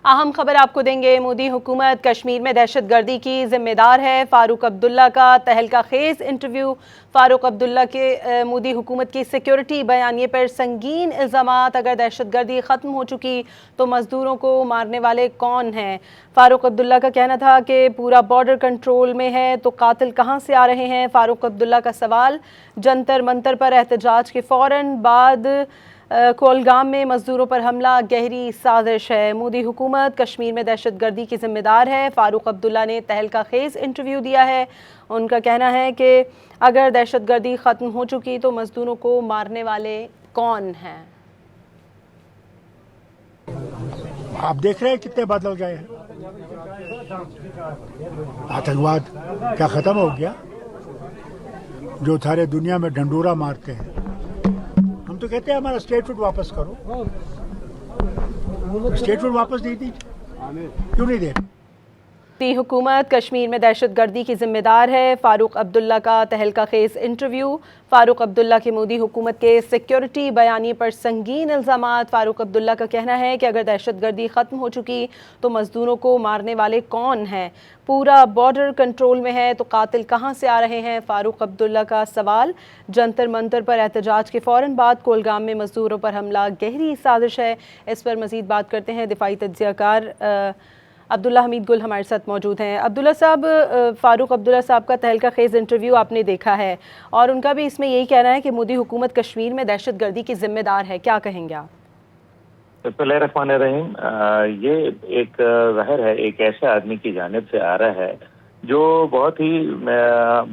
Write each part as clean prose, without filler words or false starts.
अहम खबर आपको देंगे। मोदी हुकूमत कश्मीर में दहशत गर्दी की जिम्मेदार है। फारूक अब्दुल्ला का तहलका खेज इंटरव्यू। फारूक अब्दुल्ला के मोदी हुकूमत की सिक्योरिटी बयानिए पर संगीन इल्ज़ामात। अगर दहशत गर्दी ख़त्म हो चुकी तो मज़दूरों को मारने वाले कौन हैं? फारूक अब्दुल्ला का कहना था कि पूरा बॉर्डर कंट्रोल में है तो कातिल कहाँ से आ रहे हैं? फारूक अब्दुल्ला का सवाल। जंतर मंतर पर एहतजाज के फ़ौरन बाद कोलगाम में मजदूरों पर हमला गहरी साजिश है। मोदी हुकूमत कश्मीर में दहशत गर्दी की जिम्मेदार है। फारूक अब्दुल्ला ने तहलका खेज इंटरव्यू दिया है। उनका कहना है कि अगर दहशत गर्दी ख़त्म हो चुकी तो मजदूरों को मारने वाले कौन हैं? आप देख रहे हैं कितने बदल गए हैं। आतंकवाद क्या खत्म हो गया? जो सारे दुनिया में ढंडूरा मारते हैं, हम तो कहते हैं हमारा स्टेटहुड वापस करो। स्टेटहुड वापस नहीं दीजिए, क्यों नहीं दे? हुकूमत कश्मीर में दहशत गर्दी की जिम्मेदार है। फारूक अब्दुल्ला का तहलका खेज इंटरव्यू। फारूक अब्दुल्ला की मोदी हुकूमत के सिक्योरिटी बयानी पर संगीन इल्ज़ामात। फारूक अब्दुल्ला का कहना है कि अगर दहशत गर्दी ख़त्म हो चुकी तो मज़दूरों को मारने वाले कौन हैं? पूरा बॉर्डर कंट्रोल में है तो कातिल कहाँ से आ रहे हैं? फारूक अब्दुल्ला का सवाल। जंतर मंतर पर एहतजाज के फ़ौरन बाद कोलगाम में मज़दूरों पर हमला गहरी साजिश है। इस पर मज़ीद बात करते हैं। दिफाई तज्ज़ियाकार अब्दुल्ला हमीद गुल हमारे साथ मौजूद हैं। अब्दुल्ला साहब, फारूक अब्दुल्ला साहब का तहलका खेज इंटरव्यू आपने देखा है और उनका भी इसमें यही कहना है कि मोदी हुकूमत कश्मीर में दहशत गर्दी की जिम्मेदार है। क्या कहेंगे आप? बिस्मिल्लाहिर्रहमानिर्रहीम। ये एक ज़हर है, एक ऐसे आदमी की जानिब से आ रहा है जो बहुत ही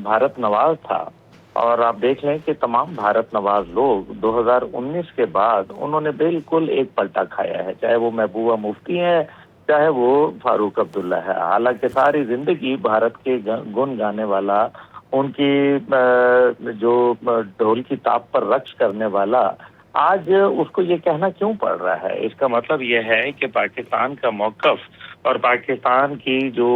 भारत नवाज था। और आप देख लें कि तमाम भारत नवाज लोग 2019 के बाद उन्होंने बिल्कुल एक पलटा खाया है, चाहे वो महबूबा मुफ्ती हैं, चाहे वो फारूक अब्दुल्ला है। हालांकि सारी जिंदगी भारत के गुण गाने वाला, उनकी जो ढोल की ताप पर रक्स करने वाला, आज उसको ये कहना क्यों पड़ रहा है? इसका मतलब ये है कि पाकिस्तान का मौक़िफ़ और पाकिस्तान की जो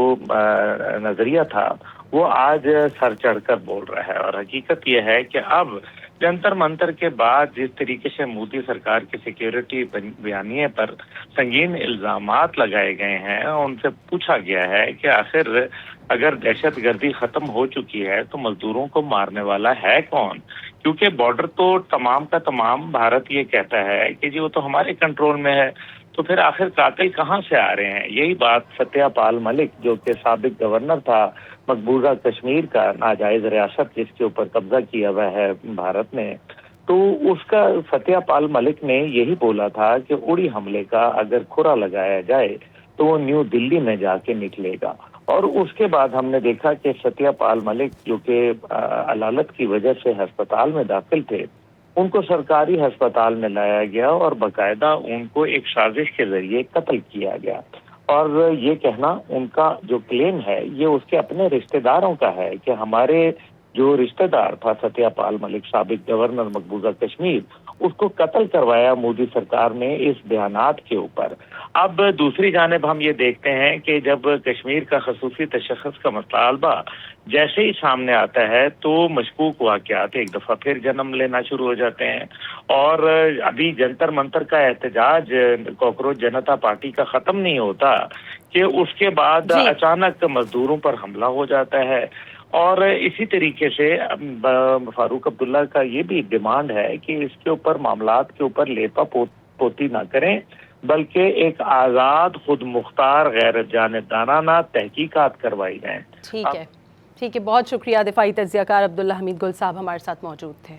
नज़रिया था वो आज सर चढ़कर बोल रहा है। और हकीकत यह है कि अब जंतर मंतर के बाद जिस तरीके से मोदी सरकार की सिक्योरिटी बयानिए पर संगीन इल्ज़ामात लगाए गए हैं, उनसे पूछा गया है कि आखिर अगर दहशत गर्दी ख़त्म हो चुकी है तो मजदूरों को मारने वाला है कौन? क्योंकि बॉर्डर तो तमाम का तमाम भारत ये कहता है कि जी वो तो हमारे कंट्रोल में है, तो फिर आखिर कातिल कहाँ से आ रहे हैं? यही बात सत्यपाल मलिक, जो कि साबिक गवर्नर था मकबूजा कश्मीर का, नाजायज रियासत जिसके ऊपर कब्जा किया हुआ है भारत ने, तो उसका सत्यपाल मलिक ने यही बोला था कि उड़ी हमले का अगर खुरा लगाया जाए तो वो न्यू दिल्ली में जाके निकलेगा। और उसके बाद हमने देखा कि सत्यपाल मलिक, जो कि अलालत की वजह से अस्पताल में दाखिल थे, उनको सरकारी अस्पताल में लाया गया और बाकायदा उनको एक साजिश के जरिए कत्ल किया गया। और ये कहना, उनका जो क्लेम है ये उसके अपने रिश्तेदारों का है कि हमारे जो रिश्तेदार था सत्यपाल मलिक, साबिक गवर्नर मकबूजा कश्मीर, उसको कत्ल करवाया मोदी सरकार ने इस बयानात के ऊपर। अब दूसरी जानिब हम ये देखते हैं कि जब कश्मीर का खसूसी तशख़्ख़ुस का मसला जैसे ही सामने आता है तो मशकूक वाक़यात एक दफ़ा फिर जन्म लेना शुरू हो जाते हैं। और अभी जंतर मंतर का एहतजाज कॉकरोच जनता पार्टी का ख़त्म नहीं होता कि उसके बाद अचानक मजदूरों पर हमला हो जाता है। और इसी तरीके से फारूक अब्दुल्ला का ये भी डिमांड है कि इसके ऊपर मामलात के ऊपर लेपा पोती ना करें, बल्कि एक आज़ाद, खुद मुख्तार, गैर जानिबदाराना तहकीकात करवाई जाएं। ठीक है, बहुत शुक्रिया। दिफाई तज्ज़ियाकार अब्दुल्ला हमीद गुल साहब हमारे साथ मौजूद थे।